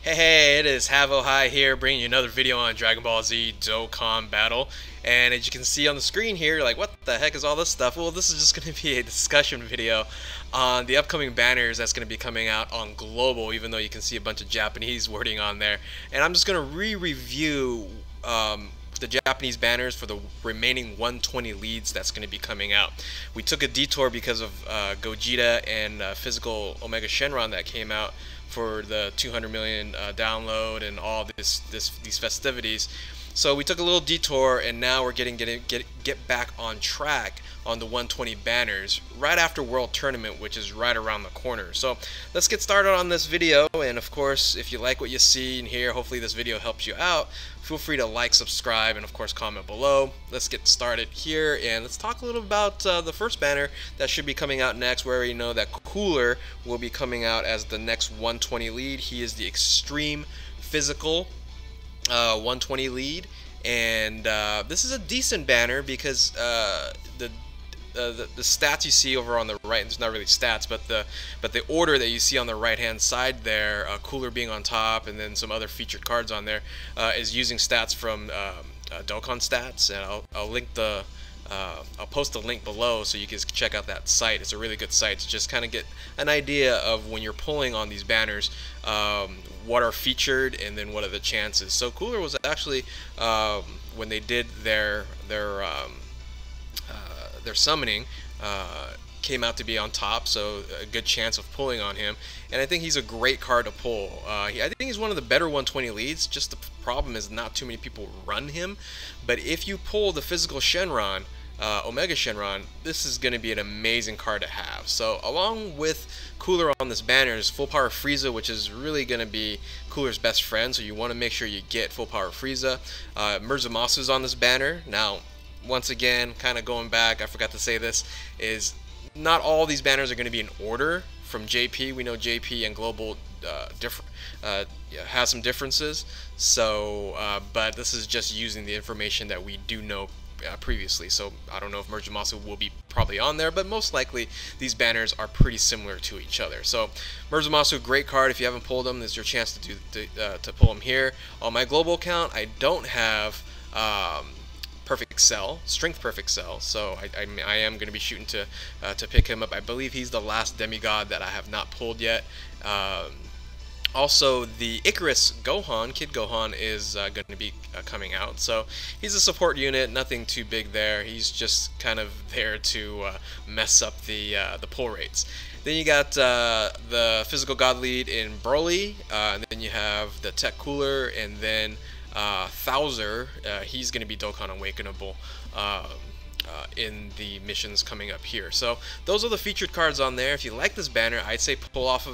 Hey, it is Havo High here, bringing you another video on Dragon Ball Z Dokkan Battle. And as you can see on the screen here, you're like, what the heck is all this stuff? Well, this is just going to be a discussion video on the upcoming banners that's going to be coming out on Global, even though you can see a bunch of Japanese wording on there. And I'm just going to re-review the Japanese banners for the remaining 120 leads that's going to be coming out. We took a detour because of Gogeta and physical Omega Shenron that came out for the 200 million download and all these festivities. So we took a little detour, and now we're get back on track on the 120 banners right after World Tournament, which is right around the corner. So let's get started on this video, and of course, if you like what you see and hear, hopefully this video helps you out. Feel free to like, subscribe, and of course comment below. Let's get started here, and let's talk a little about the first banner that should be coming out next. We already know that Cooler will be coming out as the next 120 lead. He is the extreme physical 120 lead, and this is a decent banner because the stats you see over on the right, it's not really stats, but the order that you see on the right hand side there, Cooler being on top, and then some other featured cards on there, is using stats from Dokkan Stats, and I'll link the I'll post a link below so you can check out that site. It's a really good site to just kind of get an idea of when you're pulling on these banners, what are featured and then what are the chances. So Cooler was actually, when they did their summoning, came out to be on top, so a good chance of pulling on him, and I think he's a great card to pull. I think he's one of the better 120 leads. Just the problem is not too many people run him, but if you pull the physical Shenron, Omega Shenron, this is going to be an amazing card to have. So along with Cooler on this banner is Full Power Frieza, which is really going to be Cooler's best friend, so you want to make sure you get Full Power Frieza. Murzumasu's on this banner. Now, once again, kind of going back, I forgot to say this, is not all these banners are going to be in order from JP. We know JP and Global has some differences, so but this is just using the information that we do know previously. So I don't know if Murzumasa will be probably on there, but most likely these banners are pretty similar to each other. So Murzumasa, great card. If you haven't pulled them, this is your chance to pull them here. On my Global account, I don't have Perfect Cell, Strength Perfect Cell, so I am going to be shooting to pick him up. I believe he's the last demigod that I have not pulled yet. Also, the Icarus Gohan, Kid Gohan, is going to be coming out. So he's a support unit, nothing too big there. He's just kind of there to mess up the pull rates. Then you got the Physical God Lead in Broly, and then you have the Tech Cooler, and then Thouser, he's going to be Dokkan Awakenable in the missions coming up here. So those are the featured cards on there. If you like this banner, I'd say pull off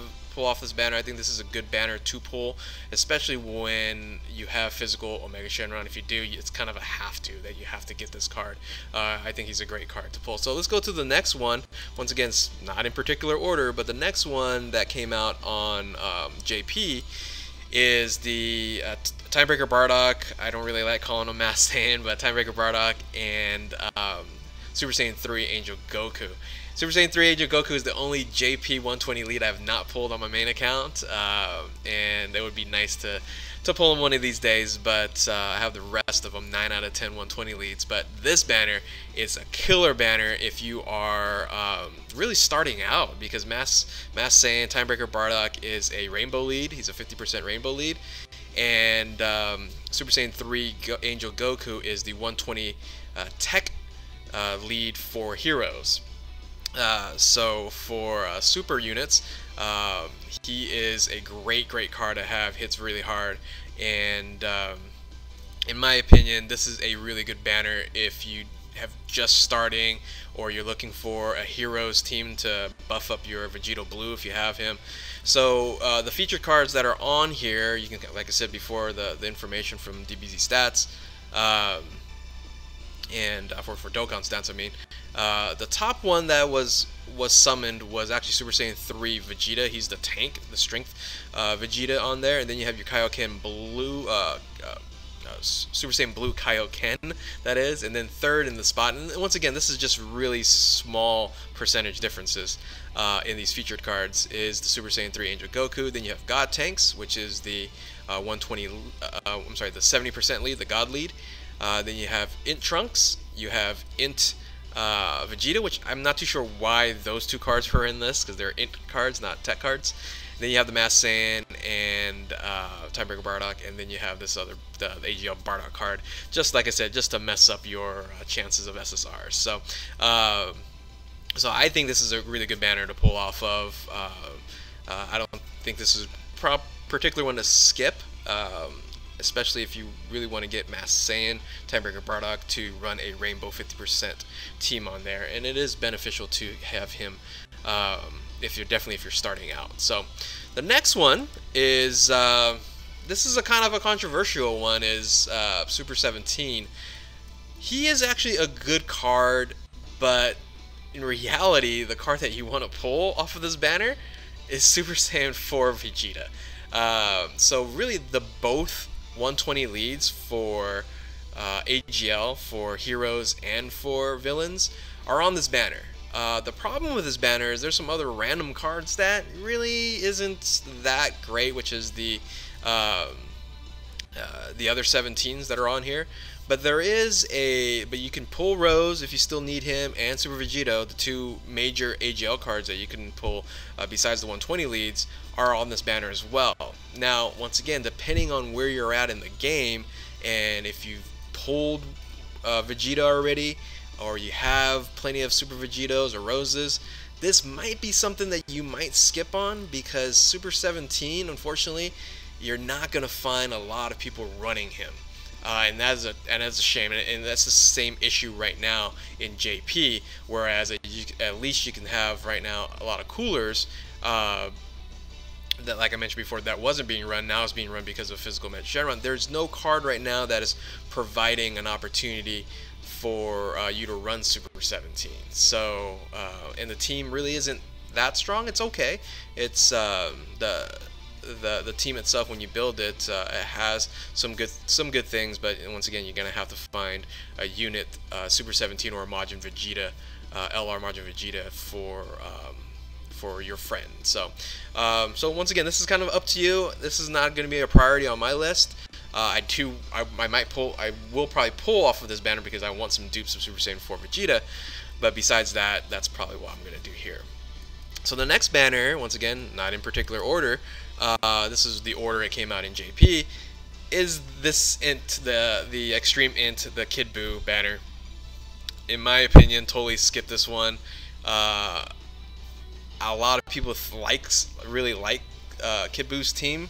this banner. I think this is a good banner to pull, especially when you have physical Omega Shenron. If you do, it's kind of a that you have to get this card. I think he's a great card to pull. So let's go to the next one. Once again, it's not in particular order, but the next one that came out on JP is the Breaker Bardock. I don't really like calling him Mass Saiyan, but Breaker Bardock and Super Saiyan 3 Angel Goku. Super Saiyan 3 Angel Goku is the only JP 120 lead I have not pulled on my main account, and it would be nice to pull him one of these days, but I have the rest of them, 9 out of 10 120 leads. But this banner is a killer banner if you are really starting out, because Mass Saiyan Breaker Bardock is a rainbow lead. He's a 50% rainbow lead, and Super Saiyan 3 Angel Goku is the 120 tech lead for heroes. So for super units, he is a great card to have. Hits really hard, and in my opinion, this is a really good banner if you have just starting, or you're looking for a heroes team to buff up your Vegito Blue if you have him. So the featured cards that are on here, you can, like I said before, the information from DBZ Stats, and for Dokkan Stats, I mean. The top one that was summoned was actually Super Saiyan 3 Vegeta. He's the tank, the strength Vegeta on there, and then you have your Kaioken Blue Super Saiyan Blue Kaioken, that is, and then third in the spot. And once again, this is just really small percentage differences in these featured cards. Is the Super Saiyan 3 Angel Goku. Then you have God Tanks, which is the 120. I'm sorry, the 70% lead, the God lead. Then you have Int Trunks. You have Int Vegeta, which I'm not too sure why those two cards were in this, because they're Int cards, not Tech cards. Then you have the Masked Saiyan and Breaker Bardock, and then you have this other, the AGL Bardock card, just like I said, just to mess up your chances of SSRs. So, so I think this is a really good banner to pull off of. I don't think this is a particular one to skip, especially if you really want to get Masked Saiyan, Breaker Bardock to run a Rainbow 50% team on there, and it is beneficial to have him. If you're starting out. So the next one is this is a kind of a controversial one, is Super 17. He is actually a good card, but in reality the card that you want to pull off of this banner is Super Saiyan 4 Vegeta. So really the both 120 leads for AGL, for heroes and for villains, are on this banner. The problem with this banner is there's some other random cards that really isn't that great, which is the other 17s that are on here. But there is but you can pull Rose if you still need him, and Super Vegito, the two major AGL cards that you can pull besides the 120 leads, are on this banner as well. Now, once again, depending on where you're at in the game, and if you've pulled Vegeta already, or you have plenty of Super Vegetos or Roses, this might be something that you might skip on, because Super 17, unfortunately, you're not going to find a lot of people running him. And that's a shame, and that's the same issue right now in JP, whereas at least you can have right now a lot of coolers that, like I mentioned before, that wasn't being run, now is being run because of physical match Shenron. There's no card right now that is providing an opportunity for you to run Super 17. So and the team really isn't that strong. It's okay. It's the team itself, when you build it, it has some good things, but once again, you're gonna have to find a unit, Super 17 or a Majin Vegeta, LR Majin Vegeta for your friend. So so once again, this is kind of up to you. This is not going to be a priority on my list. I will probably pull off of this banner because I want some dupes of Super Saiyan 4 Vegeta, but besides that, that's probably what I'm going to do here. So the next banner, once again, not in particular order, this is the order it came out in JP, is this Int, the Extreme Int, the Kid Buu banner. In my opinion, totally skip this one. A lot of people really like Kid Buu's team,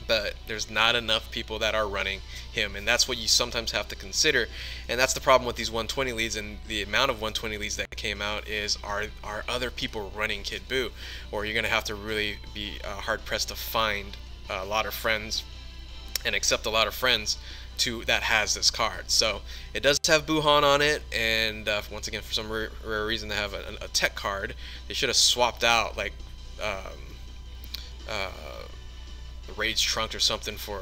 but there's not enough people that are running him, and that's what you sometimes have to consider. And that's the problem with these 120 leads, and the amount of 120 leads that came out is, are other people running Kid Buu, or you're gonna have to really be hard pressed to find a lot of friends and accept a lot of friends that has this card. So it does have Buhan on it, and once again, for some rare reason, they have a tech card. They should have swapped out like Rage Trunk or something for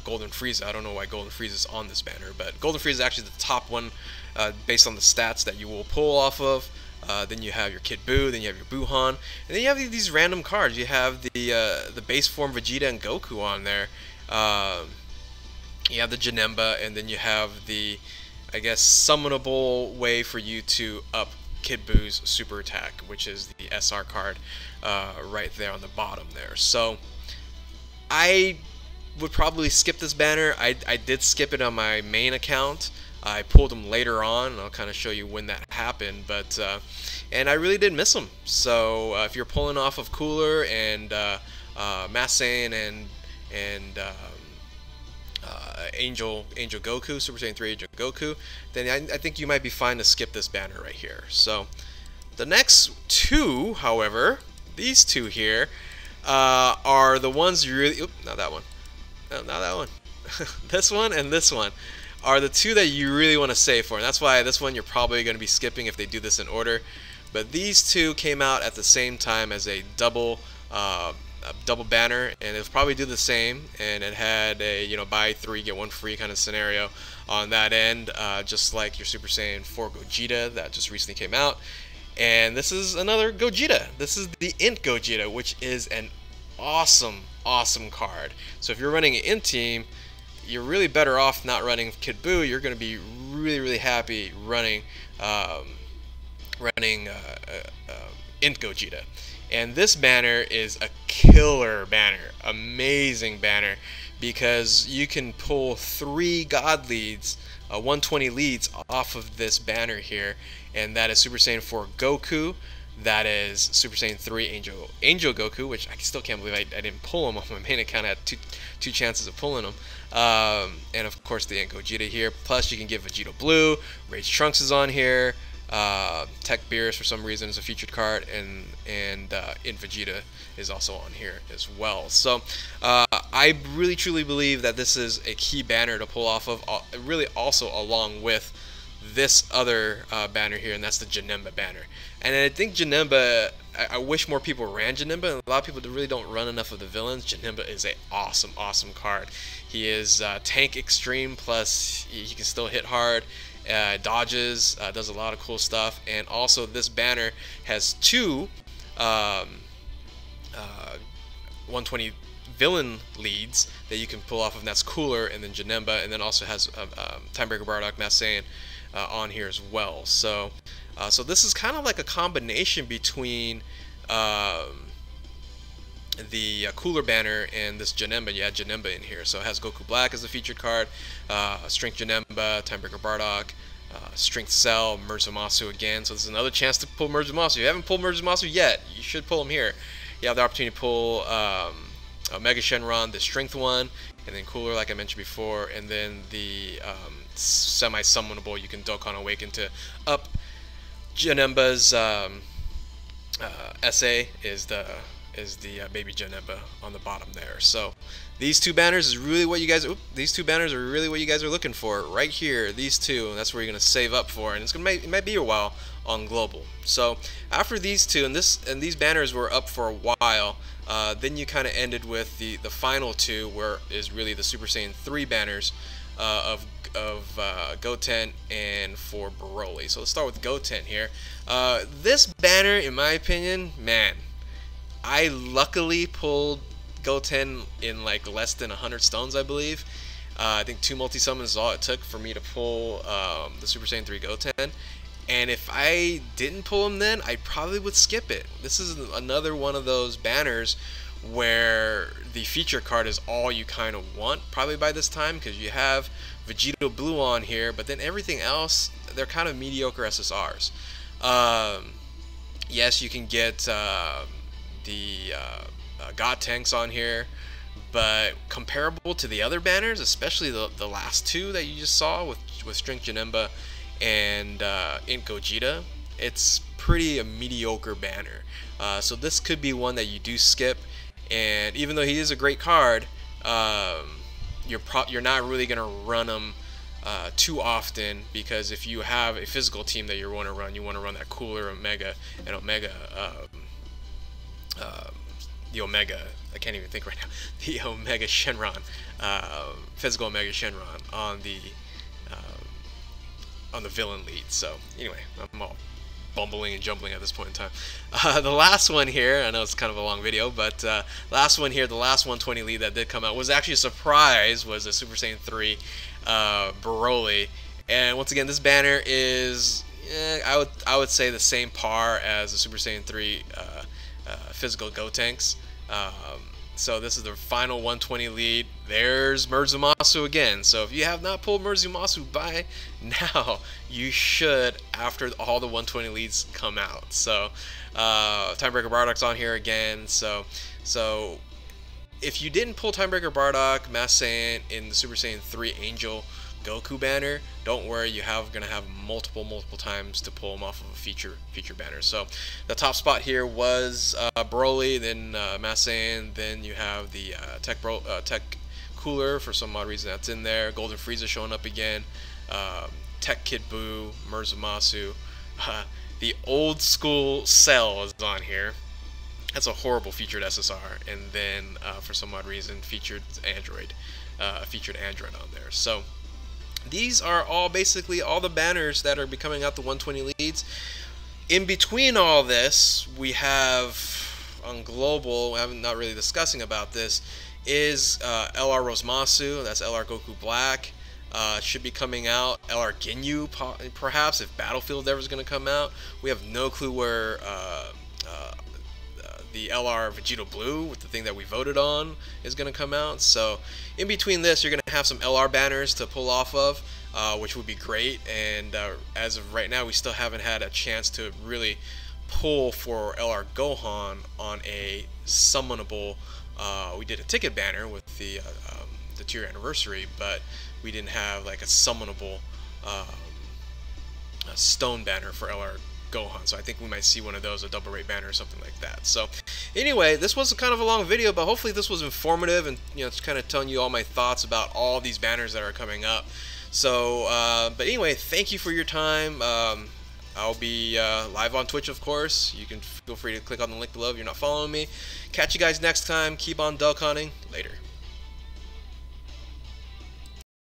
Golden Frieza. I don't know why Golden Frieza is on this banner, but Golden Frieza is actually the top one based on the stats that you will pull off of. Then you have your Kid Buu, then you have your Buhan, and then you have these random cards. You have the base form Vegeta and Goku on there. You have the Ginetta, and then you have the, I guess, summonable way for you to up Kid Buu's super attack, which is the SR card right there on the bottom there. So I would probably skip this banner. I did skip it on my main account. I pulled them later on, and I'll kind of show you when that happened, but and I really did miss them. So if you're pulling off of Cooler and Masked Saiyan and Angel Goku, Super Saiyan 3 Angel Goku, then I think you might be fine to skip this banner right here. So the next two, however, these two here are the ones you really, not that one, no, not that one, this one and this one are the two that you really want to save for, and that's why this one you're probably going to be skipping if they do this in order. But these two came out at the same time as a double a double banner, and it'll probably do the same. And it had a buy 3 get 1 free kind of scenario on that end, just like your Super Saiyan 4 Gogeta that just recently came out. And this is another Gogeta. This is the Int Gogeta, which is an awesome card. So if you're running an Int team, you're really better off not running Kid Buu. You're going to be really happy running Int Gogeta. And this banner is a killer banner, amazing banner, because you can pull 3 God leads, 120 leads off of this banner here, and that is Super Saiyan 4 Goku, that is Super Saiyan 3 Angel Goku, which I still can't believe I didn't pull him on my main account. I had two chances of pulling him, and of course the Int Gogeta here. Plus you can get Vegeta Blue, Rage Trunks is on here, Tech Beerus for some reason is a featured card, and Int Vegeta is also on here as well. So I really truly believe that this is a key banner to pull off of, really also along with this other banner here, and that's the Ginetta banner. And I think Ginetta, I wish more people ran Ginetta, and a lot of people really don't run enough of the villains. Ginetta is a awesome card. He is tank extreme, plus he can still hit hard, dodges, does a lot of cool stuff. And also this banner has 2 120 villain leads that you can pull off of, and that's Cooler and then Ginetta, and then also has Breaker Bardock, Mass Saiyan on here as well. So so this is kind of like a combination between the Cooler banner and this Ginetta. You had Ginetta in here, so it has Goku Black as a featured card, Strength Ginetta, Breaker Bardock, Strength Cell, Merzumasu again. So this is another chance to pull Merzumasu. If you haven't pulled Merzumasu yet, you should pull him here. You have the opportunity to pull Mega Shenron, the Strength one, and then Cooler, like I mentioned before, and then the semi-summonable, you can Dokkan Awaken to up Ginetta's SA is the baby Ginetta on the bottom there. So these 2 banners is really what you guys. These 2 banners are really what you guys are looking for right here. These 2, and that's where you're gonna save up for, and it might be a while on global. So after these 2, and these banners were up for a while. Then you kind of ended with the final 2, where is really the Super Saiyan 3 banners of Goten and for Broly. So let's start with Goten here. This banner, in my opinion, man, I luckily pulled Goten in like less than 100 stones, I believe. I think 2 multi-summons is all it took for me to pull the Super Saiyan 3 Goten. And if I didn't pull him then, I probably would skip it. This is another one of those banners where the feature card is all you kind of want probably by this time, because you have Vegeta Blue on here, but then everything else, they're kind of mediocre SSRs. Yes, you can get the God Tanks on here, but comparable to the other banners, especially the last 2 that you just saw with Strength Ginetta and Int Gogeta, it's pretty a mediocre banner. So this could be one that you do skip, and even though he is a great card, you're not really gonna run him too often, because if you have a physical team that you want to run that Cooler Omega and Omega, the Omega, I can't even think right now, the Omega Shenron, physical Omega Shenron on the villain lead. So anyway, I'm all bumbling and jumbling at this point in time. The last one here, I know it's kind of a long video, but last one here, the last 120 lead that did come out was actually a surprise, was a Super Saiyan 3 Broly. And once again, this banner is I would say the same par as the Super Saiyan 3 physical Gotenks. So this is the final 120 lead. There's Merzumasu again. So if you have not pulled Merzumasu by now, you should after all the 120 leads come out. So Breaker Bardock's on here again. So if you didn't pull Breaker Bardock, Mass Saiyan in the Super Saiyan 3 Angel Goku banner, don't worry, gonna have multiple times to pull them off of a feature banner. So the top spot here was Broly, then Mass Saiyan, then you have the Tech Cooler, for some odd reason that's in there, Golden Frieza showing up again, Tech Kid Buu, Merzumasu, the old school Cell is on here. That's a horrible featured SSR, and then for some odd reason featured Android on there. So these are all basically all the banners that are becoming out the 120 leads. In between all this, we have on global, I'm not really discussing about this, is LR Rosmasu, that's LR Goku Black. Should be coming out. LR Ginyu, perhaps, if Battlefield ever is going to come out. We have no clue where the LR Vegeta Blue, with the thing that we voted on, is going to come out. So in between this, you're going to have some LR banners to pull off of, which would be great. And as of right now, we still haven't had a chance to really pull for LR Gohan on a summonable. We did a ticket banner with the 2-year anniversary, but we didn't have like a summonable a stone banner for LR Gohan, so I think we might see one of those, a double rate banner or something like that. So anyway, this was kind of a long video, but hopefully this was informative, and it's kind of telling you all my thoughts about all these banners that are coming up. So but anyway, thank you for your time. I'll be live on Twitch, of course. You can feel free to click on the link below if you're not following me. Catch you guys next time. Keep on Dokkanning. Later.